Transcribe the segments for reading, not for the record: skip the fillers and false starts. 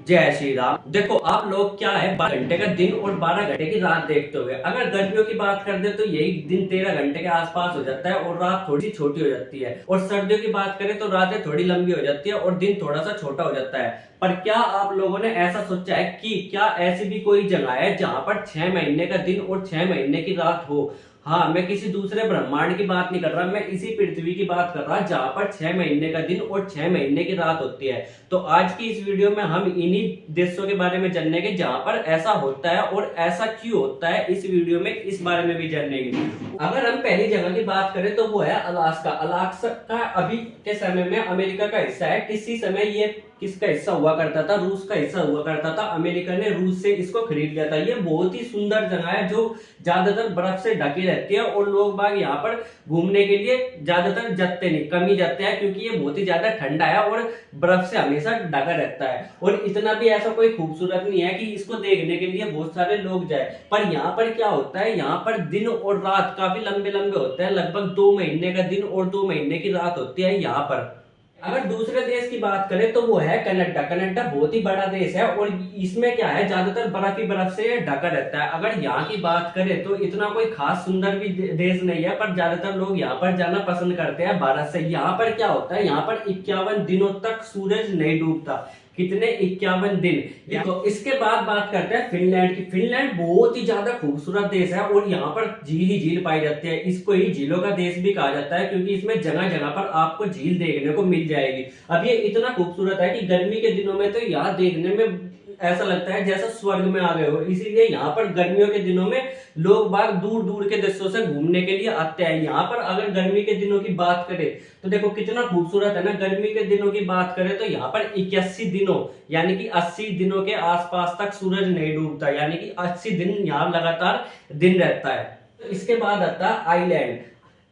जय श्री राम। देखो आप लोग क्या है 12 घंटे का दिन और 12 घंटे की रात देखते हुए, अगर गर्मियों की बात कर दे तो यही दिन 13 घंटे के आसपास हो जाता है और रात थोड़ी सी छोटी हो जाती है। और सर्दियों की बात करें तो रातें थोड़ी लंबी हो जाती है और दिन थोड़ा सा छोटा हो जाता है। पर क्या आप लोगों ने ऐसा सोचा है कि क्या ऐसी भी कोई जगह है जहां पर 6 महीने का दिन और 6 महीने की रात हो? हाँ, मैं किसी दूसरे ब्रह्मांड की बात नहीं कर रहा, मैं इसी पृथ्वी की बात कर रहा जहां पर 6 महीने का दिन और 6 महीने की रात होती है। तो आज की इस वीडियो में हम इन्हीं देशों के बारे में जानेंगे जहां पर ऐसा होता है और ऐसा क्यों होता है। इस वीडियो में इस बारे में भी जानेंगे। अगर हम पहली जगह की बात करें तो वो है अलास्का। अलास्का अभी के समय में अमेरिका का हिस्सा है। किसी समय ये किसका हिस्सा हुआ करता था? रूस का हिस्सा हुआ करता था। अमेरिका ने रूस से इसको खरीद लिया था। ये बहुत ही सुंदर जगह है जो ज्यादातर बर्फ से ढकी रहती है और लोग बाग यहाँ पर घूमने के लिए ज्यादातर जाते नहीं, कम ही जाते हैं, क्योंकि ये बहुत ही ज्यादा ठंडा है और बर्फ से हमेशा ढका रहता है। और इतना भी ऐसा कोई खूबसूरत नहीं है कि इसको देखने के लिए बहुत सारे लोग जाए। पर यहाँ पर क्या होता है, यहाँ पर दिन और रात काफी लंबे लंबे होते हैं। लगभग 2 महीने का दिन और 2 महीने की रात होती है यहाँ पर। अगर दूसरे देश की बात करें तो वो है कनाडा। कनाडा बहुत ही बड़ा देश है और इसमें क्या है, ज्यादातर बर्फ ही बर्फ से ढका रहता है। अगर यहाँ की बात करें तो इतना कोई खास सुंदर भी देश नहीं है, पर ज्यादातर लोग यहाँ पर जाना पसंद करते हैं भारत से। यहाँ पर क्या होता है, यहाँ पर 51 दिनों तक सूरज नहीं डूबता। कितने? 51 दिन। देखो इसके बाद बात करते हैं फिनलैंड की। फिनलैंड बहुत ही ज्यादा खूबसूरत देश है और यहाँ पर झील ही झील पाई जाती है। इसको ही झीलों का देश भी कहा जाता है, क्योंकि इसमें जगह जगह पर आपको झील देखने को मिल जाएगी। अब ये इतना खूबसूरत है कि गर्मी के दिनों में तो यहाँ देखने में ऐसा लगता है जैसा स्वर्ग में आ गए हो। इसीलिए यहाँ पर गर्मियों के दिनों में लोग बाग दूर दूर के देशों से घूमने के लिए आते हैं। यहाँ पर अगर गर्मी के दिनों की बात करें तो देखो कितना खूबसूरत है ना। गर्मी के दिनों की बात करें तो यहाँ पर 81 दिनों यानी कि 80 दिनों के आसपास तक सूरज नहीं डूबता, यानी कि 80 दिन यहाँ लगातार दिन रहता है। तो इसके बाद आता है आइलैंड।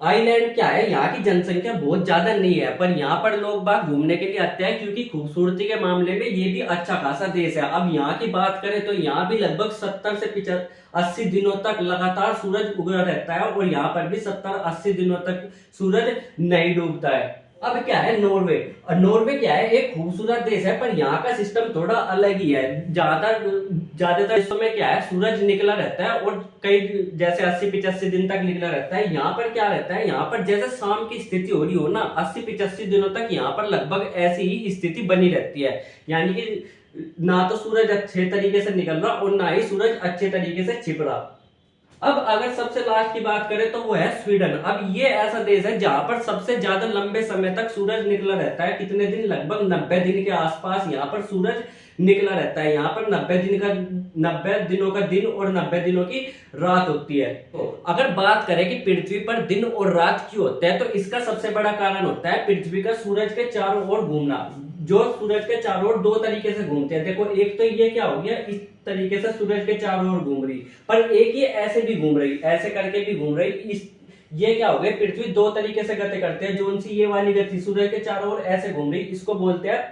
आइलैंड क्या है, यहाँ की जनसंख्या बहुत ज्यादा नहीं है, पर यहाँ पर लोग बाग घूमने के लिए आते हैं क्योंकि खूबसूरती के मामले में ये भी अच्छा खासा देश है। अब यहाँ की बात करें तो यहाँ भी लगभग 70 से 80 दिनों तक लगातार सूरज उगा रहता है और यहाँ पर भी 70-80 दिनों तक सूरज नहीं डूबता है। अब क्या है नॉर्वे। और नॉर्वे क्या है, एक खूबसूरत देश है, पर यहाँ का सिस्टम थोड़ा अलग ही है। ज्यादातर इस समय क्या है, सूरज निकला रहता है और कई जैसे 80-85 दिन तक निकला रहता है। यहाँ पर क्या रहता है, यहाँ पर जैसे शाम की स्थिति हो रही हो ना, 80-85 दिनों तक यहाँ पर लगभग ऐसी ही स्थिति बनी रहती है। यानी कि ना तो सूरज अच्छे तरीके से निकल रहा और ना ही सूरज अच्छे तरीके से छिप रहा। अब अगर सबसे लास्ट की बात करें तो वो है स्वीडन। अब ये ऐसा देश है जहां पर सबसे ज्यादा लंबे समय तक सूरज निकला रहता है। कितने दिन? लगभग 90 दिन के आसपास यहाँ पर सूरज निकला रहता है। यहाँ पर 90 दिनों का दिन और 90 दिनों की रात होती है। तो अगर बात करें कि पृथ्वी पर दिन और रात क्यों होते हैं, तो इसका सबसे बड़ा कारण होता है पृथ्वी का सूरज के चारों ओर घूमना। जो सूरज के चारों ओर 2 तरीके से घूमते हैं। देखो एक तो ये क्या हो गया, इस तरीके से सूरज के चारों ओर घूम रही, पर एक ये ऐसे भी घूम रही, ऐसे करके भी घूम रही। इस ये क्या हो गया, पृथ्वी 2 तरीके से गति करते हैं। जो सी ये वाली गति सूरज के चारों ओर ऐसे घूम रही, इसको बोलते हैं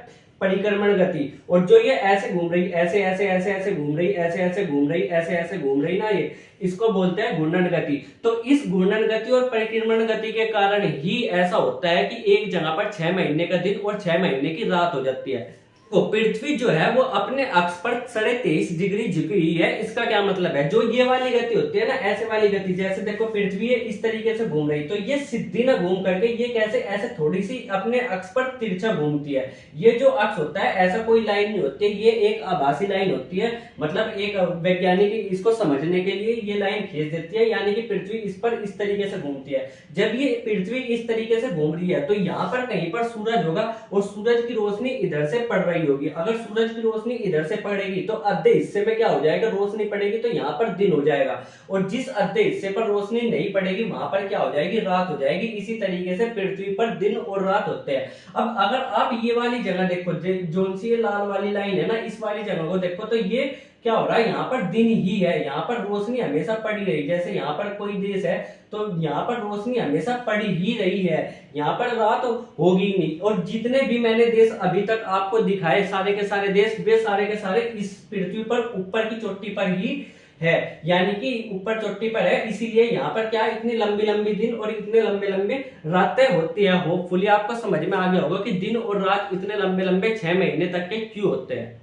परिक्रमण गति। और जो ये ऐसे घूम रही, ऐसे ऐसे ऐसे ऐसे घूम रही, ऐसे ऐसे घूम रही, ऐसे ऐसे घूम रही ना, ये इसको बोलते हैं घूर्णन गति। तो इस घूर्णन गति और परिक्रमण गति के कारण ही ऐसा होता है कि एक जगह पर 6 महीने का दिन और 6 महीने की रात हो जाती है। तो पृथ्वी जो है वो अपने अक्ष पर 23.5 डिग्री झुकी हुई है। इसका क्या मतलब है, जो ये वाली गति होती है ना, ऐसे वाली गति, जैसे देखो पृथ्वी इस तरीके से घूम रही, तो ये सीधी ना घूम करके ये कैसे ऐसे थोड़ी सी अपने अक्ष पर तिरछा घूमती है। ये जो अक्ष होता है ऐसा कोई लाइन नहीं होती है, ये एक आभासी लाइन होती है। मतलब एक वैज्ञानिक इसको समझने के लिए ये लाइन खींच देती है, यानी कि पृथ्वी इस पर इस तरीके से घूमती है। जब ये पृथ्वी इस तरीके से घूम रही है तो यहाँ पर कहीं पर सूरज होगा और सूरज की रोशनी इधर से पड़ रही होगी। अगर सूरज की रोशनी इधर से पड़ेगी तो आधे हिस्से में क्या हो जाएगा, रोशनी पड़ेगी, तो यहाँ पर दिन हो जाएगा। और जिस आधे हिस्से पर रोशनी नहीं पड़ेगी वहां पर क्या हो जाएगी, रात हो जाएगी। इसी तरीके से पृथ्वी पर दिन और रात होते हैं। अब अगर आप ये वाली जगह देखो, जो सी लाल वाली लाइन है ना, इस वाली जगह को देखो तो ये क्या हो रहा है, यहाँ पर दिन ही है, यहाँ पर रोशनी हमेशा पड़ी रही। जैसे यहाँ पर कोई देश है तो यहाँ पर रोशनी हमेशा पड़ी ही रही है, यहाँ पर रात होगी नहीं। और जितने भी मैंने देश अभी तक आपको दिखाए, सारे के सारे देश, वे सारे के सारे इस पृथ्वी पर ऊपर की चोटी पर ही है, यानी कि ऊपर चोटी पर है। इसीलिए यहाँ पर क्या इतनी लंबी लंबी दिन और इतने लंबे लंबे रातें होती है। होपफुली आपको समझ में आ गया होगा कि दिन और रात इतने लंबे लंबे 6 महीने तक के क्यों होते हैं।